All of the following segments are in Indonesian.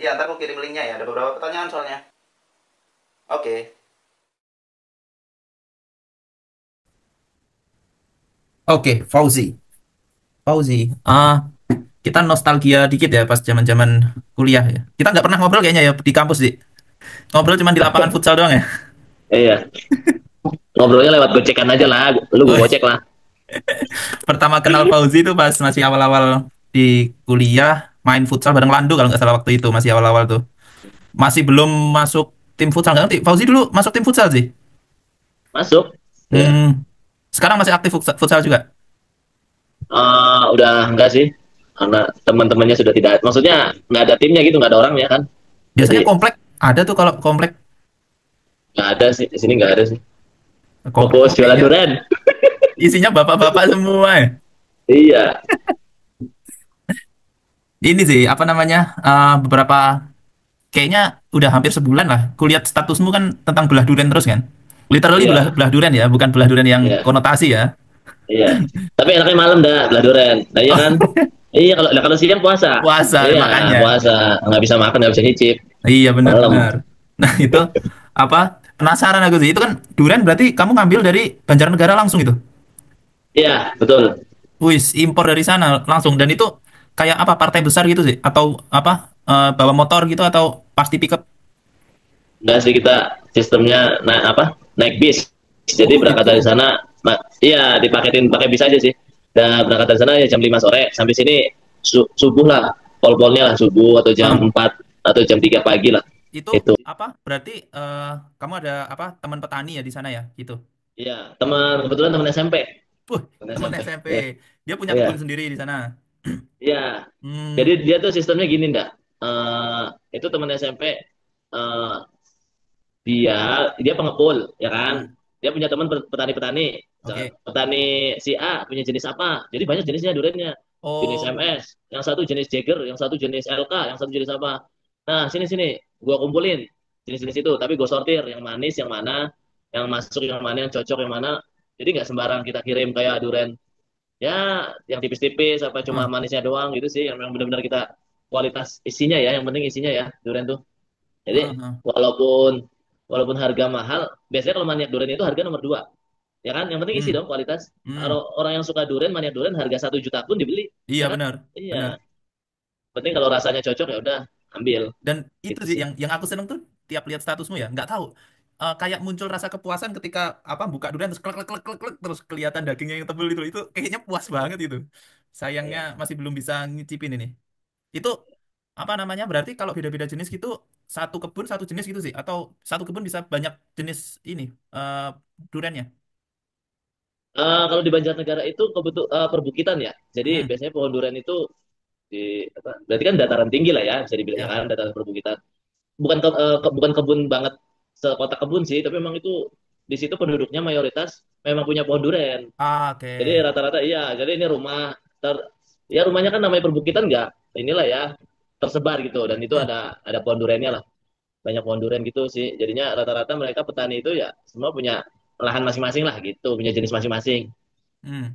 Ya, ntar aku kirim linknya ya. Ada beberapa pertanyaan soalnya. Oke. Oke, Fauzi. Fauzi. Kita nostalgia dikit ya pas zaman-zaman kuliah ya. Kita nggak pernah ngobrol kayaknya ya di kampus sih. Ngobrol cuma di lapangan futsal doang ya. Iya, ngobrolnya lewat gocekan aja lah. Lu gue Oh, gocek lah. pertama kenal Fauzi itu pas masih awal-awal di kuliah main futsal bareng Landu kalau nggak salah waktu itu masih awal-awal tuh. Masih belum masuk tim futsal nggak ngerti. Fauzi dulu masuk tim futsal sih. Masuk. Ya. Hmm, sekarang masih aktif futsal juga. Udah enggak sih. Karena teman-temannya sudah tidak. Maksudnya nggak ada timnya gitu, nggak ada orangnya kan. Biasanya Jadi komplek ada tuh kalau komplek nggak ada sih. Di sini nggak ada sih. komplek Fokus jualan kayaknya durian. isinya bapak-bapak semua ya. Iya. Ini sih apa namanya beberapa kayaknya udah hampir sebulan lah. Kulihat statusmu kan tentang belah durian terus kan. Literally belah Iya. belah durian ya, bukan belah durian yang Iya. konotasi ya. Iya. Tapi enaknya malam dah, belah durian. Nah, iya kan? Oh, Iya, kalau siang puasa. puasa Iya, makanya. puasa. Nggak bisa makan, nggak bisa nyicip. Iya Malam. benar-benar. Nah itu apa? Penasaran aku sih. Itu kan durian berarti kamu ngambil dari Banjarnegara langsung itu. Iya, betul. Wis impor dari sana langsung dan itu kayak apa partai besar gitu sih atau apa bawa motor gitu atau pasti pickup. Nggak sih, kita sistemnya naik bis. Jadi Oh berangkat dari gitu. sana, iya dipaketin pakai bis aja sih. Dan berangkat dari sana ya jam 5 sore sampai sini subuh lah, pol-polnya lah subuh atau jam Heeh. 4 atau jam 3 pagi lah. Itu Itu. apa? Berarti kamu ada apa teman petani ya di sana ya gitu. Iya, kebetulan teman SMP. Teman Teman SMP. SMP. Iya, Dia punya iya, kebun sendiri di sana. iya. Jadi Hmm. dia tuh sistemnya gini ndak. Eh itu teman SMP, eh dia dia pengepul ya kan, Hmm. dia punya teman petani-petani. Oke. Petani si A punya jenis apa, jadi banyak jenisnya duriannya. Jenis Oh. MS, yang satu jenis Jagger, yang satu jenis LK, yang satu jenis apa. Nah, sini sini gua kumpulin jenis-jenis itu, tapi gue sortir yang manis yang mana, yang masuk yang mana, yang cocok yang mana. Jadi nggak sembarang kita kirim kayak durian ya yang tipis-tipis apa cuma Heeh. manisnya doang gitu sih, yang benar-benar kita kualitas isinya ya, yang penting isinya ya durian tuh. Heeh, Jadi heeh. walaupun walaupun harga mahal, biasanya kalau maniak durian itu harga nomor dua, ya kan? Yang penting isi Hmm. dong kualitas. Hmm. Kalau orang yang suka durian, maniak durian harga 1 juta pun dibeli, Iya ya kan? benar. Benar. Iya. Penting kalau rasanya cocok ya udah ambil Dan itu gitu sih sih. yang aku seneng tuh tiap lihat statusmu ya, nggak tahu. Kayak muncul rasa kepuasan ketika apa buka durian terus klek klek klek klek klek, terus kelihatan dagingnya yang tebel itu kayaknya puas banget itu. Sayangnya Iya. masih belum bisa ngicipin ini. Itu apa namanya? Berarti kalau beda-beda jenis gitu satu kebun satu jenis gitu sih atau satu kebun bisa banyak jenis ini eh duriannya. Kalau di Banjarnegara itu perbukitan ya. Jadi Hmm, biasanya pohon durian itu di apa? Berarti kan dataran tinggi lah ya, bisa dibilang ya ya. kan, dataran perbukitan. Bukan kebun banget sekota kebun sih, tapi memang itu di situ penduduknya mayoritas memang punya pohon durian. Ah, Jadi oke. rata-rata iya, jadi ini rumah ya rumahnya kan namanya perbukitan nggak inilah ya, tersebar gitu, dan itu Hmm, ada pohon duriannya lah, banyak pohon durian gitu sih. Jadinya rata-rata mereka petani itu ya semua punya lahan masing-masing lah gitu, punya jenis masing-masing. hmm.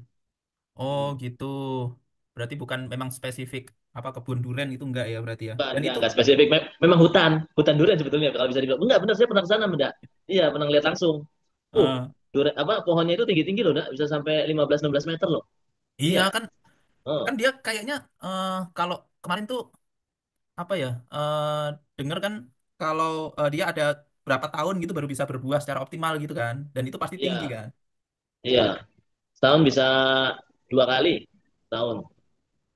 Oh gitu. Berarti bukan memang spesifik apa kebun durian itu enggak ya berarti ya. Bukan, Dan itu nggak spesifik. Memang hutan durian sebetulnya kalau bisa dibilang. Enggak benar, saya pernah ke sana, Benda. Iya, pernah lihat langsung. Uh, eh, durian apa pohonnya itu tinggi-tinggi loh, Ndak. Bisa sampai 15-16 meter loh. iya Iya. kan kan Oh, dia kayaknya kalau kemarin tuh apa ya denger kan kalau dia ada berapa tahun gitu baru bisa berbuah secara optimal gitu kan dan itu pasti tinggi iya. kan. Iya. Setahun bisa 2 kali tahun.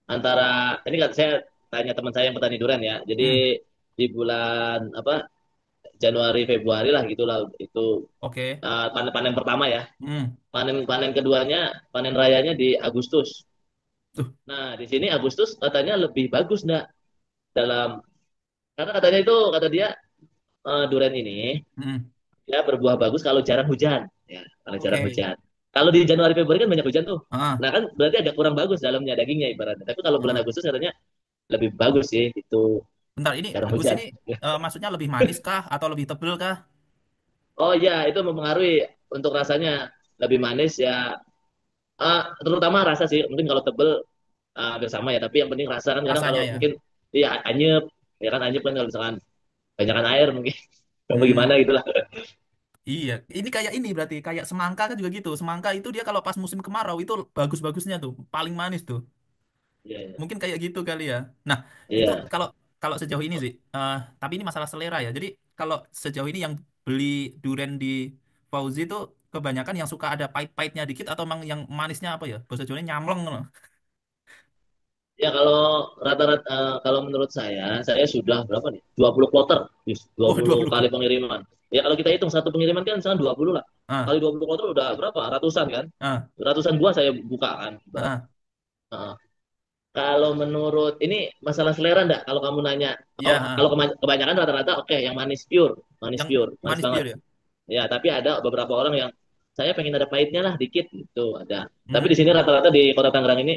Antara ini kan saya tanya teman saya yang petani durian ya. Jadi Hmm, di bulan apa Januari Februari lah gitulah itu, oke. panen panen pertama ya. Hmm. Panen panen keduanya, panen rayanya di Agustus. Tuh. Nah, di sini Agustus katanya lebih bagus ndak dalam, karena katanya itu kata dia, durian ini Hmm. ya berbuah bagus kalau jarang hujan, ya kalau jarang Oke. hujan. Kalau di Januari Februari kan banyak hujan tuh. Ah, Nah kan berarti agak kurang bagus dalamnya dagingnya ibaratnya. Tapi kalau bulan ah. Agustus katanya lebih bagus sih itu, Bentar ini jarang bagus hujan. ini maksudnya lebih manis kah atau lebih tebel kah? Oh iya, itu mempengaruhi untuk rasanya, lebih manis ya. Terutama rasa sih. Mungkin kalau tebel hampir sama ya. Tapi yang penting rasa kan, kadang kalau Rasanya ya. mungkin iya anyep Ya kan Anjep kan kalau misalkan banyakan air mungkin apa Hmm, gimana gitu lah. iya. Ini kayak ini berarti kayak semangka kan juga gitu. Semangka itu dia kalau pas musim kemarau itu bagus-bagusnya tuh, paling manis tuh. Iya, iya. Mungkin kayak gitu kali ya. Nah, itu Iya. kalau kalau sejauh ini sih, tapi ini masalah selera ya. Jadi kalau sejauh ini yang beli durian di Fauzi itu kebanyakan yang suka ada pahit-pahitnya dikit atau emang yang manisnya apa ya? Bahasa Jawanya nyamleng loh. Ya kalau rata-rata kalau menurut saya sudah berapa nih? 20 kloter, dua Oh, puluh 20 kali kok. pengiriman. Ya kalau kita hitung satu pengiriman kan misalkan 20 lah. Ah, Kali 20 kloter udah berapa? Ratusan kan? ah, Ratusan buah saya buka kan. Ibarat. ah. Heeh. Kalau menurut ini masalah selera enggak? Kalau kamu nanya, Iya, oh kalau kebanyakan rata-rata oke yang manis yang pure, manis manis banget. bir ya. Ya, tapi ada beberapa orang yang saya pengen ada pahitnya lah dikit gitu ada. Tapi di Hmm, sini rata-rata di Kota Tangerang ini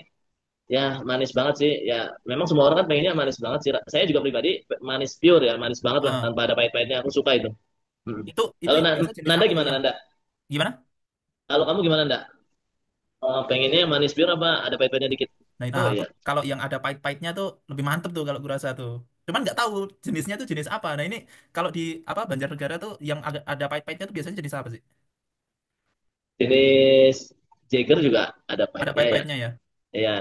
ya manis banget sih. Ya memang semua orang kan pengennya manis banget sih. Saya juga pribadi manis pure ya, manis banget lah ah. tanpa ada pahit-pahitnya. Aku suka itu. Mm. Itu Kalau yang biasa jenis Nanda apa tuh gimana yang Nanda? gimana? Kalau kamu gimana Nanda? Pengennya manis pure apa ada pahit-pahitnya dikit? Nah itu Oh aku iya. kalau yang ada pahit-pahitnya tuh lebih mantep tuh kalau gue rasa tuh. Cuman nggak tahu jenisnya tuh jenis apa. Nah ini kalau di apa Banjarnegara tuh yang agak ada pahit-pahitnya tuh biasanya jenis apa sih? Jenis Jagger juga ada Ada pahitnya ya. pahit-pahitnya ya. Ya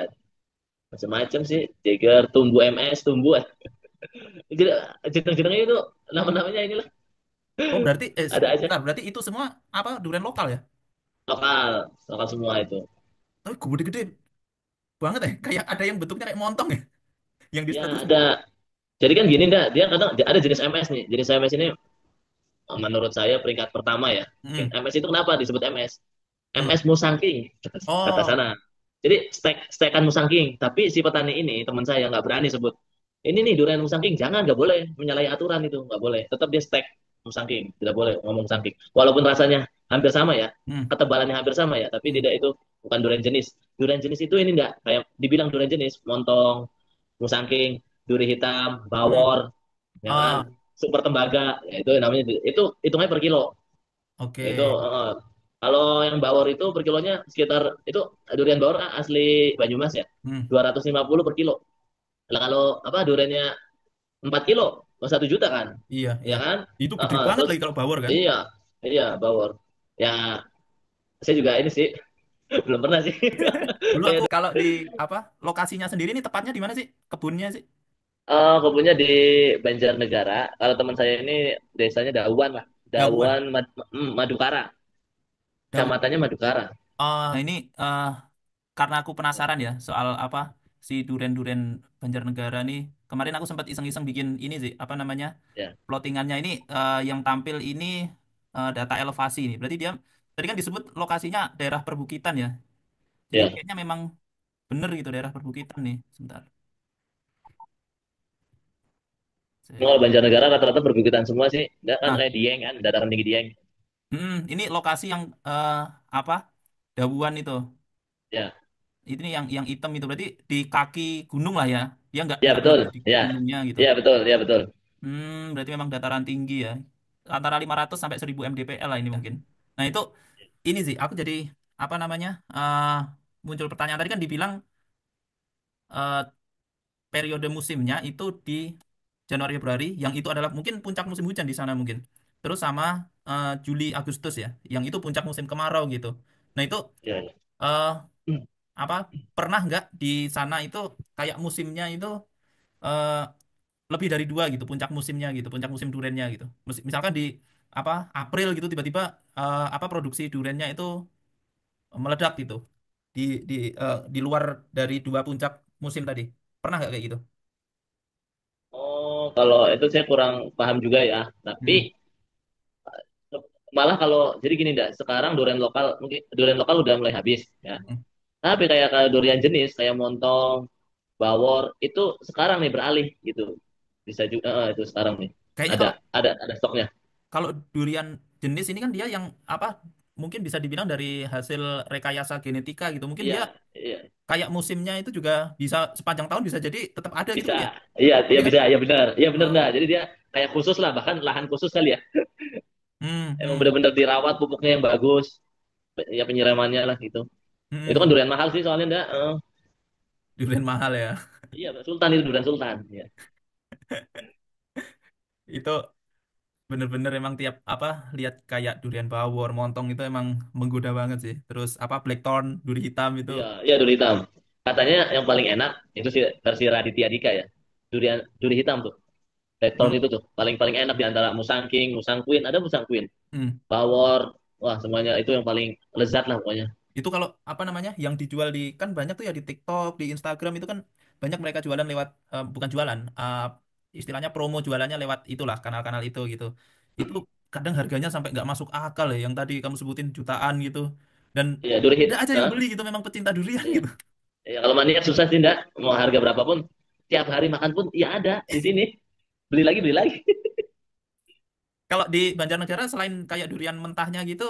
macam-macam sih. Jagger, tumbuh MS, tumbuh. Jadi jeneng-jenengnya itu nama-namanya inilah Oh berarti ada aja. sebentar berarti itu semua apa durian lokal ya? Lokal, lokal semua itu. Tapi gede-gede banget ya. Kayak ada yang bentuknya kayak montong ya. Yang di Ya status tuh. ada. Jadi kan gini dah, dia kadang ada jenis MS nih. Jenis MS ini menurut saya peringkat pertama ya. Hmm, MS itu kenapa disebut MS? hmm. MS Musangking kata Oh, sana. Jadi stekan Musangking, tapi si petani ini teman saya nggak berani sebut. Ini nih durian Musangking, jangan nggak boleh menyalahi aturan itu nggak boleh. Tetap dia stek Musangking, tidak boleh ngomong Musangking. Walaupun rasanya hampir sama ya, hmm, ketebalannya hampir sama ya, tapi hmm, tidak itu bukan durian jenis. Durian jenis itu ini enggak kayak dibilang durian jenis, montong, Musangking, duri hitam, hmm. bawor, ya kan, Ah, super tembaga, ya itu namanya itu hitungnya per kilo. Itu oke. kalau yang bawor itu per kilonya sekitar itu durian bawor asli Banyumas ya Hmm, 250 per kilo. Lah kalau apa duriannya 4 kilo 1 juta kan, iya, ya iya. kan. Itu gede banget Terus lagi kalau bawor kan. iya iya bawor ya saya juga ini sih belum pernah sih Dulu kayak aku kalau di apa lokasinya sendiri ini tepatnya di mana sih? Kebunnya sih. kebunnya di Banjarnegara. Kalau teman saya ini desanya Dauan lah, Dawan. Madukara, Dawan. kecamatannya Madukara. Ini karena aku penasaran ya soal apa si duren-duren Banjarnegara nih. Kemarin aku sempat iseng-iseng bikin ini sih, apa namanya? Ya Plottingannya ini yang tampil ini data elevasi ini. Berarti dia tadi kan disebut lokasinya daerah perbukitan ya. Jadi ya. kayaknya memang bener gitu daerah perbukitan nih. Sebentar. Saya- Kalau Banjarnegara rata-rata perbukitan semua sih. Nggak kan Nah, kayak Dieng kan, dataran tinggi Dieng. ini lokasi yang apa? Dawuan itu. Ya, Ini yang hitam itu berarti di kaki gunung lah ya. Dia ya nggak betul. melebihi di Ya, gunungnya gitu. ya betul, ya betul. Berarti memang dataran tinggi ya. Antara 500 sampai 1000 mdpl lah ini mungkin. Nah, itu ini sih aku jadi apa namanya? Muncul pertanyaan tadi kan dibilang eh, periode musimnya itu di Januari Februari yang itu adalah mungkin puncak musim hujan di sana mungkin. Terus sama Juli Agustus ya, yang itu puncak musim kemarau gitu. Nah, itu Ya, ya. eh, apa pernah nggak di sana itu kayak musimnya itu eh, lebih dari dua gitu puncak musimnya gitu puncak musim durennya gitu misalkan di apa April gitu tiba-tiba apa produksi durennya itu meledak gitu di di di luar dari dua puncak musim tadi pernah nggak kayak gitu. Oh, kalau itu saya kurang paham juga ya. Tapi Hmm. malah kalau jadi gini dah, sekarang durian lokal mungkin durian lokal udah mulai habis ya. Hmm. Tapi kayak durian jenis kayak montong, bawor itu sekarang nih beralih gitu. Bisa juga itu sekarang nih. Kayaknya Ada ada stoknya. kalau durian jenis ini kan dia yang apa mungkin bisa dibilang dari hasil rekayasa genetika gitu mungkin dia Iya, iya. kayak musimnya itu juga bisa sepanjang tahun bisa jadi tetap ada gitu Bisa. kali ya. Iya, iya Iya kan. bisa. Iya benar. Iya benar Oh. dah. Jadi dia kayak khusus lah, bahkan lahan khusus kali ya. Emang Hmm. benar-benar dirawat pupuknya yang bagus, ya penyiramannya lah gitu. Itu kan Hmm. durian mahal sih soalnya enggak. Durian mahal ya. Iya, Sultan itu durian Sultan. Iya. itu bener-bener emang tiap apa lihat kayak durian bawor, montong itu emang menggoda banget sih. Terus apa blackthorn, duri hitam itu. Iya, iya duri hitam. Katanya yang paling enak itu sih versi Raditya Dika ya. Duri hitam tuh. Blackthorn Hmm, itu tuh paling paling enak di antara Musang King, Musang Queen, ada Musang Queen, hmm. Bawor, wah semuanya itu yang paling lezat lah pokoknya. Itu kalau apa namanya yang dijual di kan banyak tuh ya di TikTok, di Instagram itu kan banyak mereka jualan lewat bukan jualan, istilahnya promo jualannya lewat itulah kanal-kanal itu gitu. Itu kadang harganya sampai nggak masuk akal ya yang tadi kamu sebutin jutaan gitu. Dan Iya, duri hit. ada aja yang Hah? beli gitu memang pecinta durian Iya. gitu. Iya, kalau maniak susah sih enggak. Mau harga berapapun, tiap hari makan pun ya ada di sini. Beli lagi, beli lagi. Kalau di Banjarnegara selain kayak durian mentahnya gitu,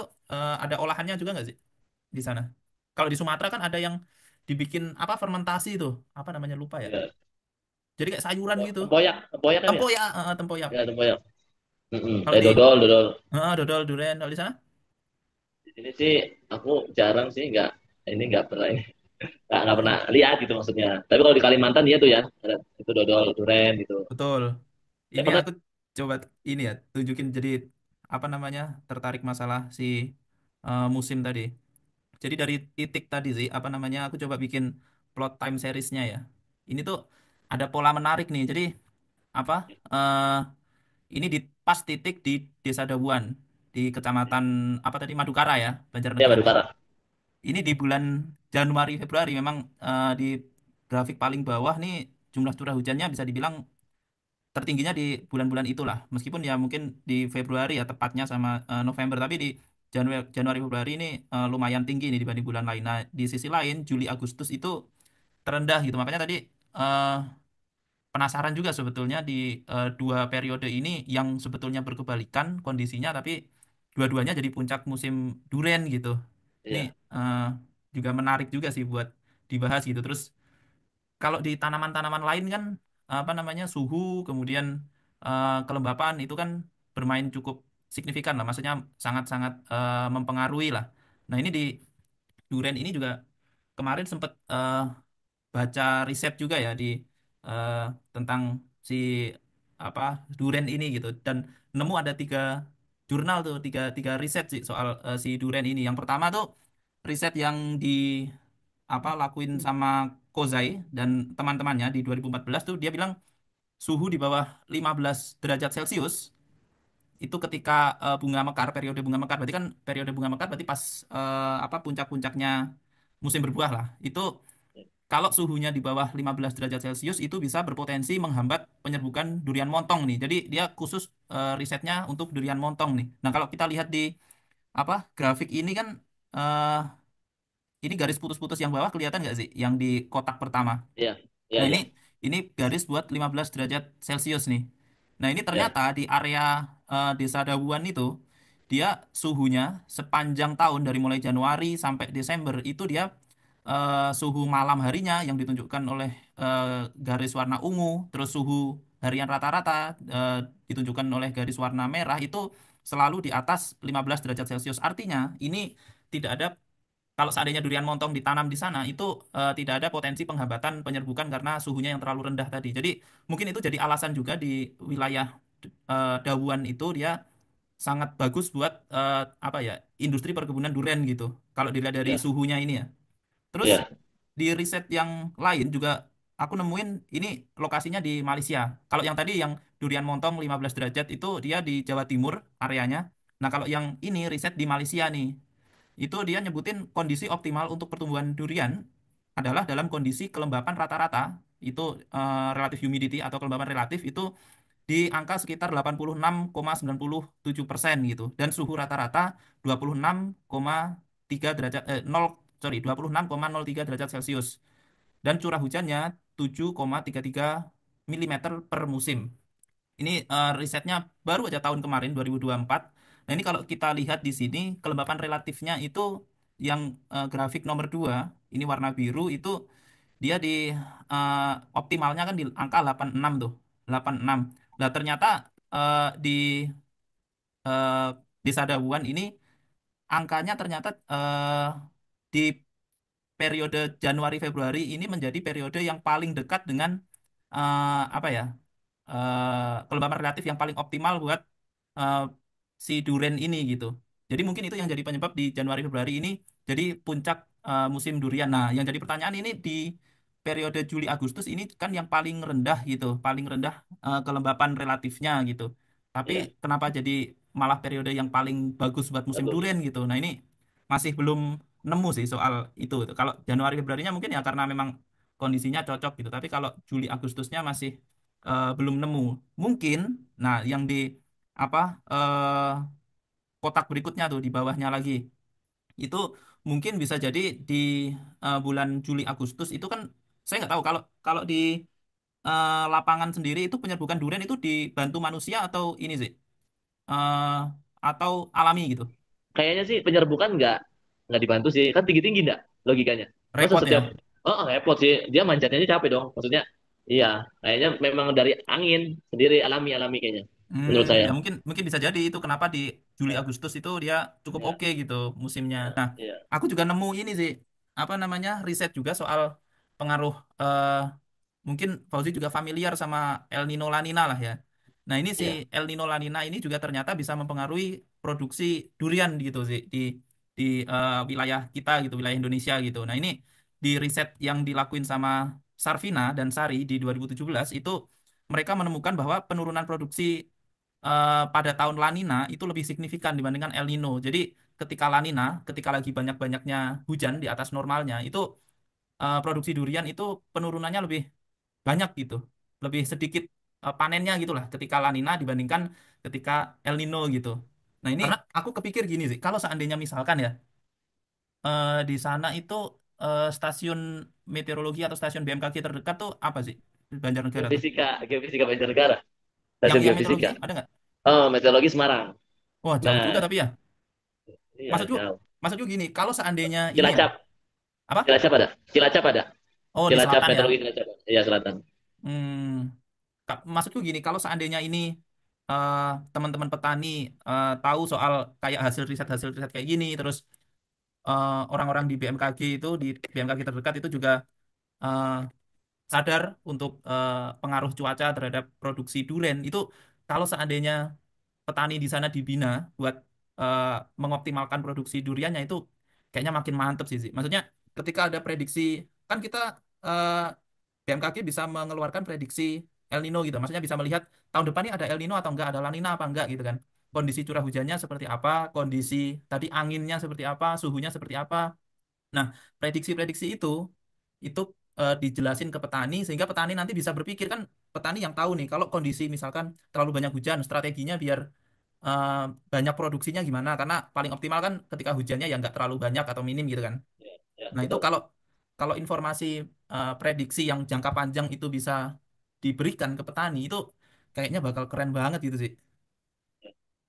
ada olahannya juga nggak sih di sana? Kalau di Sumatera kan ada yang dibikin apa fermentasi itu, apa namanya lupa ya. Iya. Jadi kayak sayuran gitu. Tempoyak, tempoyak kan ya? Tempoyak, tempoyak. Ya, tempoyak. Kalau Kayak di dodol, dodol. dodol durian kalau di sana? Di sini sih aku jarang sih nggak pernah ini nggak pernah Mm, lihat gitu maksudnya. Tapi kalau di Kalimantan iya tuh ya, ada itu dodol, duren gitu. betul. Saya Ini pernah aku coba ini ya tunjukin jadi apa namanya tertarik masalah si musim tadi. Jadi dari titik tadi sih apa namanya aku coba bikin plot time seriesnya ya. Ini tuh ada pola menarik nih. Jadi apa ini di pas titik di Desa Dawuan di Kecamatan apa tadi Madukara ya, ya Banjarnegara. Madukara. Ini di bulan Januari Februari memang di grafik paling bawah nih jumlah curah hujannya bisa dibilang tertingginya di bulan-bulan itulah. Meskipun ya mungkin di Februari ya tepatnya sama November tapi di Januari Februari ini lumayan tinggi nih dibanding bulan lain. Nah, di sisi lain Juli Agustus itu terendah gitu. Makanya tadi eh, penasaran juga sebetulnya di dua periode ini yang sebetulnya berkebalikan kondisinya tapi dua-duanya jadi puncak musim duren gitu. Ini Iya, eh, juga menarik juga sih buat dibahas gitu. Terus kalau di tanaman-tanaman lain kan apa namanya suhu kemudian kelembapan itu kan bermain cukup signifikan lah. Maksudnya sangat-sangat mempengaruhi lah. Nah ini di duren ini juga kemarin sempat baca riset juga ya di eh, tentang si apa duren ini gitu dan nemu ada tiga jurnal tuh tiga tiga riset sih soal si duren ini. Yang pertama tuh riset yang di apa lakuin sama Kozai dan teman-temannya di 2014 tuh dia bilang suhu di bawah 15 derajat Celcius itu ketika bunga mekar periode bunga mekar berarti kan periode bunga mekar berarti pas apa puncak-puncaknya musim berbuah lah itu kalau suhunya di bawah 15 derajat Celcius itu bisa berpotensi menghambat penyerbukan durian montong nih. Jadi dia khusus risetnya untuk durian montong nih. Nah, kalau kita lihat di apa grafik ini kan eh, ini garis putus-putus yang bawah kelihatan nggak sih yang di kotak pertama? iya, iya, Nah, iya, ini garis buat 15 derajat Celcius nih. Nah, ini iya, ternyata di area Desa Dawuan itu dia suhunya sepanjang tahun dari mulai Januari sampai Desember itu dia suhu malam harinya yang ditunjukkan oleh garis warna ungu, terus suhu harian rata-rata eh, ditunjukkan oleh garis warna merah itu selalu di atas 15 derajat Celcius. Artinya ini tidak ada kalau seandainya durian montong ditanam di sana itu tidak ada potensi penghambatan penyerbukan karena suhunya yang terlalu rendah tadi. Jadi mungkin itu jadi alasan juga di wilayah Dawuan itu dia sangat bagus buat apa ya industri perkebunan durian gitu. Kalau dilihat dari iya, suhunya ini ya. Terus iya, di riset yang lain juga aku nemuin ini lokasinya di Malaysia. Kalau yang tadi yang durian montong 15 derajat itu dia di Jawa Timur areanya. Nah, kalau yang ini riset di Malaysia nih itu dia nyebutin kondisi optimal untuk pertumbuhan durian adalah dalam kondisi kelembapan rata-rata itu relative humidity atau kelembapan relatif itu di angka sekitar 86,97% gitu dan suhu rata-rata 26,3 derajat 0 sorry 26,03 derajat Celcius dan curah hujannya 7,33 milimeter per musim. Ini risetnya baru aja tahun kemarin 2024. Nah, ini kalau kita lihat di sini kelembapan relatifnya itu yang grafik nomor 2 ini warna biru itu dia di eh, optimalnya kan di angka 86 tuh. 86. Nah, ternyata di eh, Desa Dawuan ini angkanya ternyata di periode Januari Februari ini menjadi periode yang paling dekat dengan apa ya? kelembapan relatif yang paling optimal buat eh, si duren ini gitu. Jadi mungkin itu yang jadi penyebab di Januari Februari ini jadi puncak musim durian. Nah, yang jadi pertanyaan ini di periode Juli Agustus ini kan yang paling rendah gitu, paling rendah kelembapan relatifnya gitu. Tapi Ya, kenapa jadi malah periode yang paling bagus buat musim durian bagus. gitu? Nah, ini masih belum nemu sih soal itu. Kalau Januari Februarinya mungkin ya karena memang kondisinya cocok gitu. Tapi kalau Juli Agustusnya masih belum nemu. Mungkin, nah yang di apa kotak berikutnya tuh di bawahnya lagi itu mungkin bisa jadi di bulan Juli Agustus itu kan saya nggak tahu kalau kalau di lapangan sendiri itu penyerbukan durian itu dibantu manusia atau ini sih eh, atau alami gitu. Kayaknya sih penyerbukan nggak dibantu sih. Kan tinggi-tinggi nggak logikanya. Masa Repot setiap ya. oh repot sih. Dia manjatnya aja capek dong. Maksudnya iya, kayaknya memang dari angin sendiri alami-alami kayaknya. Menurut Ya saya. mungkin mungkin bisa jadi itu kenapa di Juli Ya, Agustus itu dia cukup ya, oke gitu musimnya. ya, Nah, ya, aku juga nemu ini sih apa namanya riset juga soal pengaruh mungkin Fauzi juga familiar sama El Nino La Nina lah ya. Nah, ini si ya. El Nino La Nina ini juga ternyata bisa mempengaruhi produksi durian gitu sih di wilayah kita gitu, wilayah Indonesia gitu. Nah, ini di riset yang dilakuin sama Sarvina dan Sari di 2017 itu mereka menemukan bahwa penurunan produksi pada tahun La Nina itu lebih signifikan dibandingkan El Nino. Jadi ketika La Nina, ketika lagi banyak-banyaknya hujan di atas normalnya, itu produksi durian itu penurunannya lebih banyak gitu, lebih sedikit panennya gitulah ketika La Nina dibandingkan ketika El Nino gitu. Nah ini karena aku kepikir gini sih, kalau seandainya misalkan ya di sana itu stasiun meteorologi atau stasiun BMKG terdekat tuh apa sih di Banjarnegara tuh? Geofisika Banjarnegara. Stasiun Yang meteorologi geofisika. ada nggak? Oh, meteorologi Semarang. Wah jauh juga Nah, tapi ya. iya Maksudku, jauh. maksudku gini, kalau seandainya ini ya Cilacap, apa? Cilacap ada. Cilacap ada. Oh di Cilacap selatan ya. meteorologi Cilacap. Iya, selatan. Hmm, maksudku gini, kalau seandainya ini eh, teman-teman petani tahu soal kayak hasil riset kayak gini, terus orang-orang di BMKG itu di BMKG terdekat itu juga eh, sadar untuk pengaruh cuaca terhadap produksi duren itu kalau seandainya petani di sana dibina buat eh, mengoptimalkan produksi duriannya itu kayaknya makin mantep sih. Maksudnya ketika ada prediksi kan kita eh, BMKG bisa mengeluarkan prediksi El Nino gitu. Maksudnya bisa melihat tahun depan ini ada El Nino atau enggak, ada La Nina apa enggak gitu kan. Kondisi curah hujannya seperti apa, kondisi tadi anginnya seperti apa, suhunya seperti apa. Nah, prediksi-prediksi itu dijelasin ke petani sehingga petani nanti bisa berpikir kan petani yang tahu nih kalau kondisi misalkan terlalu banyak hujan strateginya biar eh, banyak produksinya gimana karena paling optimal kan ketika hujannya ya nggak terlalu banyak atau minim gitu kan. Ya, ya, Nah, itu betul. kalau kalau informasi prediksi yang jangka panjang itu bisa diberikan ke petani itu kayaknya bakal keren banget gitu sih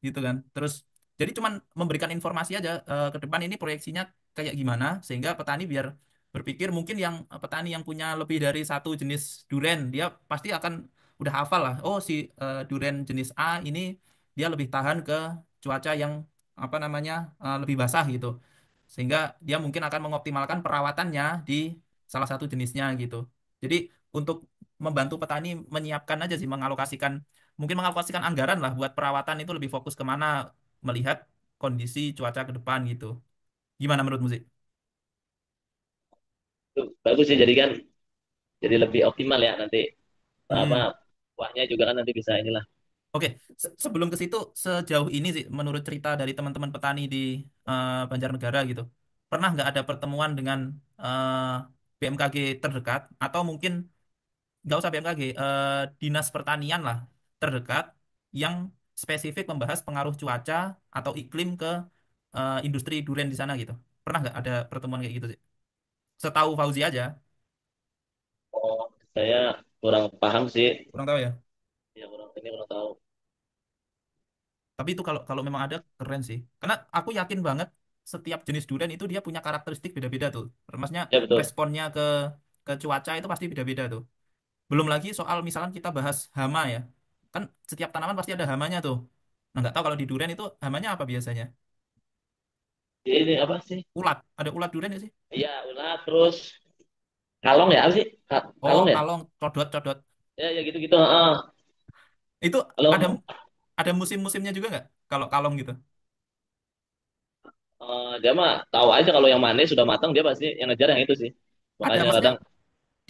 gitu kan. Terus jadi cuman memberikan informasi aja ke depan ini proyeksinya kayak gimana sehingga petani biar berpikir mungkin yang petani yang punya lebih dari satu jenis duren dia pasti akan udah hafal lah. Oh si duren jenis A ini dia lebih tahan ke cuaca yang apa namanya lebih basah gitu. Sehingga dia mungkin akan mengoptimalkan perawatannya di salah satu jenisnya gitu. Jadi untuk membantu petani menyiapkan aja sih mengalokasikan mungkin mengalokasikan anggaran lah buat perawatan itu lebih fokus kemana melihat kondisi cuaca ke depan gitu. Gimana menurutmu sih? Itu bagus sih jadi kan jadi lebih optimal ya nanti apa Hmm. kuahnya juga kan nanti bisa inilah. Oke, sebelum ke situ, sejauh ini sih, menurut cerita dari teman-teman petani di Banjarnegara gitu, pernah nggak ada pertemuan dengan BMKG terdekat atau mungkin nggak usah BMKG, dinas pertanian lah terdekat yang spesifik membahas pengaruh cuaca atau iklim ke industri durian di sana gitu. Pernah nggak ada pertemuan kayak gitu sih? Setahu Fauzi aja, Oh, saya kurang paham sih. kurang tahu ya. Ya kurang ini kurang tahu. Tapi itu kalau kalau memang ada keren sih. Karena aku yakin banget setiap jenis durian itu dia punya karakteristik beda-beda tuh. Maksudnya Ya betul. responnya ke cuaca itu pasti beda-beda tuh. Belum lagi soal misalkan kita bahas hama ya. Kan setiap tanaman pasti ada hamanya tuh. Nah, nggak tahu kalau di durian itu hamanya apa biasanya? Ini apa sih? Ulat. Ada ulat durian ya sih? Iya, ulat terus kalong ya apa sih? Oh, Kalong ya? kalong, codot, codot. Ya ya gitu-gitu. Heeh. Itu ada Kalau ada musim-musimnya juga nggak kalau kalong gitu? dia mah tahu aja kalau yang manis sudah matang dia pasti yang ngejar yang itu sih. Ada, Makanya maksudnya kadang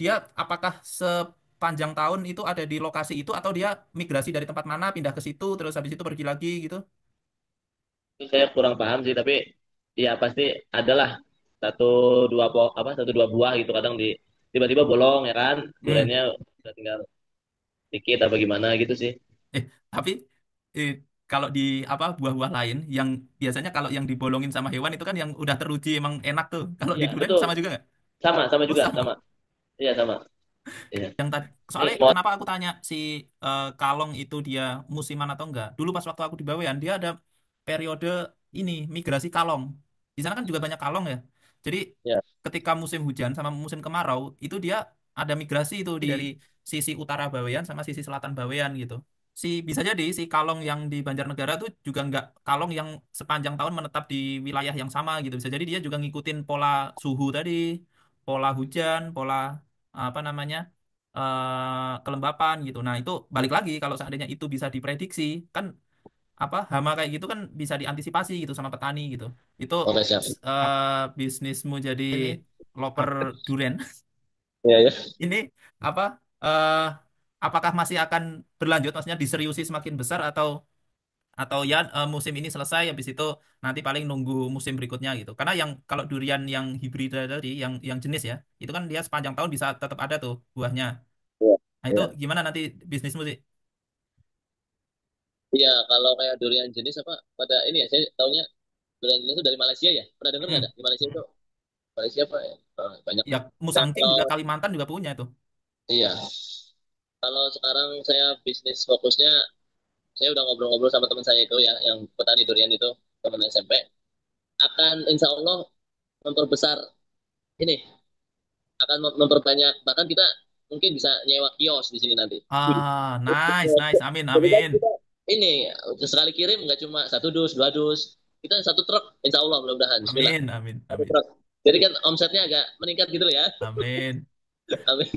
dia apakah sepanjang tahun itu ada di lokasi itu atau dia migrasi dari tempat mana pindah ke situ terus habis itu pergi lagi gitu? itu saya kurang paham sih, tapi ya pasti adalah satu satu dua buah gitu kadang di tiba-tiba bolong ya kan, Hmm. duriannya udah tinggal dikit apa gimana gitu sih. Tapi eh, kalau di apa buah-buah lain yang biasanya kalau yang dibolongin sama hewan itu kan yang udah teruji emang enak tuh. Kalau di Iya durian betul, sama juga nggak? sama sama Oh juga sama. sama. Iya sama. Iya. Yang tadi Ini soalnya mau kenapa aku tanya si kalong itu dia musiman atau enggak? Dulu pas waktu aku di Bawean dia ada periode ini migrasi kalong. Di sana kan juga banyak kalong ya. Jadi ya. ketika musim hujan sama musim kemarau itu dia ada migrasi itu dari sisi utara Bawean sama sisi selatan Bawean gitu. Bisa jadi si kalong yang di Banjarnegara tuh juga enggak kalong yang sepanjang tahun menetap di wilayah yang sama gitu. Bisa jadi dia juga ngikutin pola suhu tadi, pola hujan, pola apa namanya kelembapan gitu. Nah, itu balik lagi kalau seandainya itu bisa diprediksi, kan apa hama kayak gitu kan bisa diantisipasi gitu sama petani gitu. Itu Oke siap. bisnismu jadi loper durian. Iya ya. Ini apa eh apakah masih akan berlanjut maksudnya diseriusi semakin besar atau ya musim ini selesai habis itu nanti paling nunggu musim berikutnya gitu. Karena yang kalau durian yang hibrid tadi yang jenis ya, itu kan dia sepanjang tahun bisa tetap ada tuh buahnya. Iya. Nah, itu Iya. gimana nanti bisnismu sih? Iya, kalau kayak durian jenis apa pada ini ya saya taunya durian jenis itu dari Malaysia ya. Pernah dengar nggak Hmm. ada? Di Malaysia itu Malaysia apa ya? Banyak Ya, lah. Nah, Musangking kalau juga Kalimantan juga punya itu. iya, kalau sekarang saya bisnis fokusnya saya udah ngobrol-ngobrol sama teman saya itu ya yang petani durian itu teman SMP akan insya Allah memperbesar ini akan memperbanyak bahkan kita mungkin bisa nyewa kios di sini nanti. Ah, nice, nice. Amin, Jadi kan amin. kita ini sekali kirim nggak cuma satu dus, dua dus, kita satu truk, insya Allah mudah-mudahan, Bismillah, Amin, amin, satu amin. truk. Jadi kan omsetnya agak meningkat gitu ya, Amin. amin.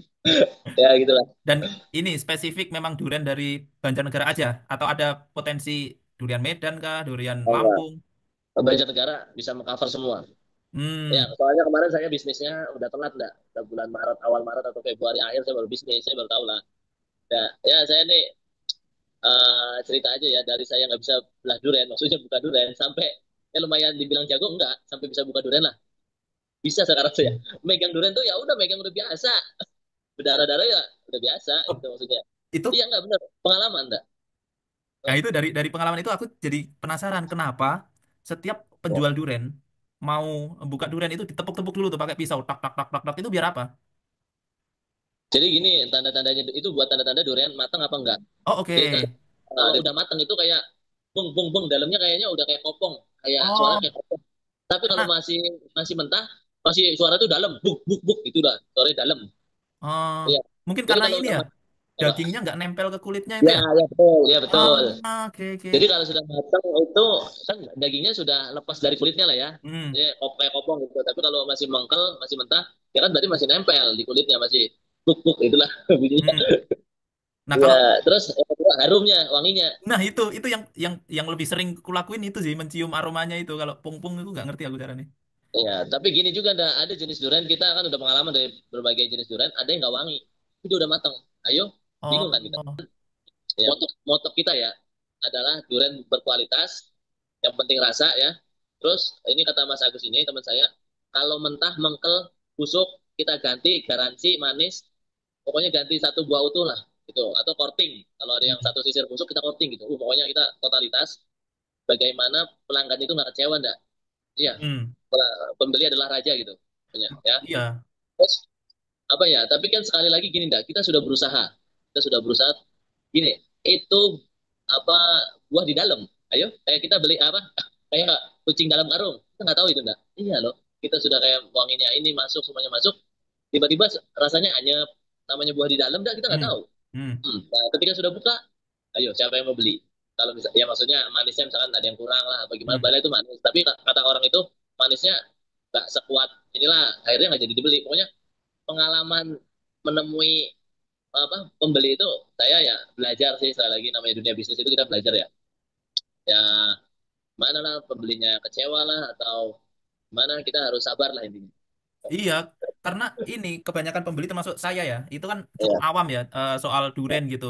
Ya gitulah. Dan ini spesifik memang durian dari Banjarnegara aja atau ada potensi durian Medan kah, durian Oh, enggak. Lampung? Banjarnegara bisa mengcover semua. Ya, Hmm. soalnya kemarin saya bisnisnya udah telat enggak? Udah bulan Maret, awal Maret atau Februari akhir saya baru bisnis, saya baru tahu lah. Ya, ya saya nih cerita aja ya dari saya nggak bisa belah durian, maksudnya buka durian sampai ya lumayan dibilang jago enggak, sampai bisa buka durian lah. Bisa sekarang saya. Megang durian tuh ya udah megang udah biasa. Berdarah-darah ya udah biasa Oh, gitu maksudnya. itu Iya enggak bener, pengalaman enggak? nah itu dari pengalaman itu aku jadi penasaran kenapa setiap penjual durian mau buka durian itu ditepuk-tepuk dulu tuh pakai pisau tak tak tak tak tak itu biar apa? Jadi gini, tanda-tandanya itu buat tanda-tanda durian matang apa enggak. Oh, Jadi oke. kalau udah matang itu kayak bung bung bung dalamnya kayaknya udah kayak kopong, kayak suara Oh, kayak kopong. Tapi kalau karena masih masih mentah, masih suara tuh dalam, buk buk buk itu udah suaranya dalam. oh, Iya. mungkin Jadi karena kalau ini udah ya apa? dagingnya nggak nempel ke kulitnya itu Ya, ya. ya betul, ya betul. Ah, oke, oke. Jadi kalau sudah matang itu kan dagingnya sudah lepas dari kulitnya lah ya. Hmm, Jadi kayak kopong gitu. Tapi kalau masih mengkel, masih mentah, ya kan berarti masih nempel di kulitnya, masih buk buk itulah bunyinya. hmm. Nah, Ya, kalau terus yang kedua harumnya, wanginya. nah itu yang lebih sering kulakuin itu sih mencium aromanya itu. Kalau pung-pung itu nggak ngerti aku caranya. Ya, tapi gini juga ada jenis durian kita kan udah pengalaman dari berbagai jenis durian, ada yang nggak wangi. Itu udah matang. Ayo, bingung kan kita. Oh, Ya, moto kita ya adalah durian berkualitas, yang penting rasa ya. Terus ini kata Mas Agus ini teman saya, kalau mentah mengkel busuk kita ganti garansi manis, pokoknya ganti satu buah utuh lah gitu atau korting. Kalau ada yang hmm, satu sisir busuk kita korting gitu. Pokoknya kita totalitas bagaimana pelanggan itu nggak kecewa enggak. Iya, hmm, pembeli adalah raja gitu. Punya ya. iya, Terus apa ya? Tapi kan sekali lagi gini enggak, kita sudah berusaha. Kita sudah berusaha gini, itu apa buah di dalam. Ayo, kayak kita beli apa? Kayak kucing dalam karung. Kita nggak tahu itu enggak. Iya loh. Kita sudah kayak wanginya ini masuk, semuanya masuk. Tiba-tiba rasanya anyep. Namanya buah di dalam, enggak kita nggak hmm, tahu. hmm, Nah, ketika sudah buka, ayo siapa yang mau beli? Kalau bisa, ya maksudnya manisnya misalkan ada yang kurang lah, apa gimana? hmm, Padahal itu manis. Tapi kata orang itu manisnya nggak sekuat inilah. Akhirnya nggak jadi dibeli. Pokoknya pengalaman menemui apa pembeli itu saya ya belajar sih, sekali lagi namanya dunia bisnis itu kita belajar ya. Ya mana lah pembelinya kecewa lah atau mana kita harus sabar lah intinya. Iya, karena ini kebanyakan pembeli termasuk saya ya, itu kan cukup Iya, awam ya soal duren gitu.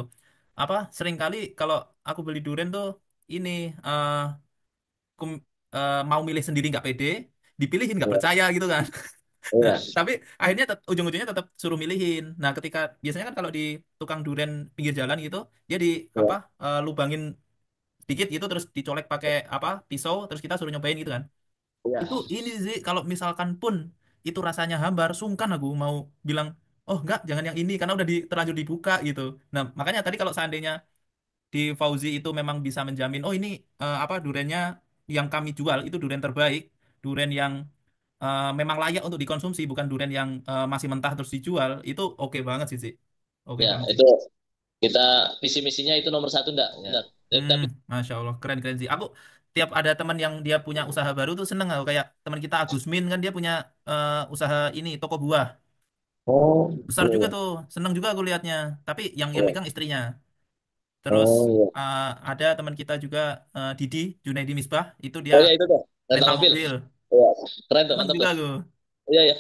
Apa seringkali kalau aku beli duren tuh ini eh, kum- mau milih sendiri nggak pede, dipilihin nggak iya, percaya gitu kan. Nah, iya, tapi akhirnya ujung-ujungnya tetap suruh milihin. Nah, ketika biasanya kan kalau di tukang duren pinggir jalan gitu, dia di apa iya, lubangin sedikit gitu terus dicolek pakai apa pisau terus kita suruh nyobain gitu kan. iya, Itu ini sih kalau misalkan pun itu rasanya hambar, sungkan aku mau bilang, "Oh, enggak, jangan yang ini karena udah terlanjur dibuka gitu." Nah, makanya tadi kalau seandainya di Fauzi itu memang bisa menjamin, "Oh, ini apa durennya yang kami jual itu duren terbaik, duren yang memang layak untuk dikonsumsi, bukan duren yang masih mentah terus dijual." Itu oke banget sih, sih. Oke ya banget sih. itu kita visi misinya itu nomor satu enggak ya. Hmm, Tapi Masya Allah, keren keren sih. Aku tiap ada teman yang dia punya usaha baru tuh seneng aku kayak teman kita Agus Min kan dia punya usaha ini toko buah oh besar iya juga iya tuh, seneng juga aku lihatnya. Tapi yang iya megang istrinya. Terus oh iya ada teman kita juga Didi Junaidi Misbah itu dia oh iya itu tuh rental rental mobil. mobil. Iya, keren tuh Seneng mantap juga tuh. aku. Iya iya.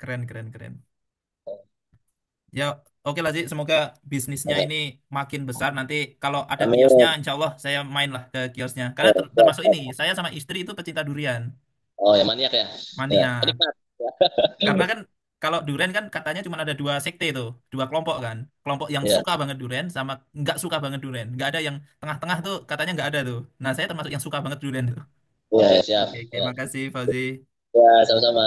Keren keren keren. Ya oke lah sih, semoga bisnisnya ini makin besar. Nanti kalau ada kiosnya, Amin. insya Allah saya main lah ke kiosnya. Karena Ya, siap, termasuk ini, siap. saya sama istri itu pecinta durian, Oh ya maniak ya. Ya mania. penikmat. Ya. Karena kan kalau duren kan katanya cuma ada dua sekte itu, dua kelompok kan. Kelompok yang Iya suka banget duren sama nggak suka banget duren. Nggak ada yang tengah-tengah tuh katanya nggak ada tuh. Nah saya termasuk yang suka banget duren tuh. iya ya, siap. Oke, oke, Ya, makasih Fauzi. ya sama-sama.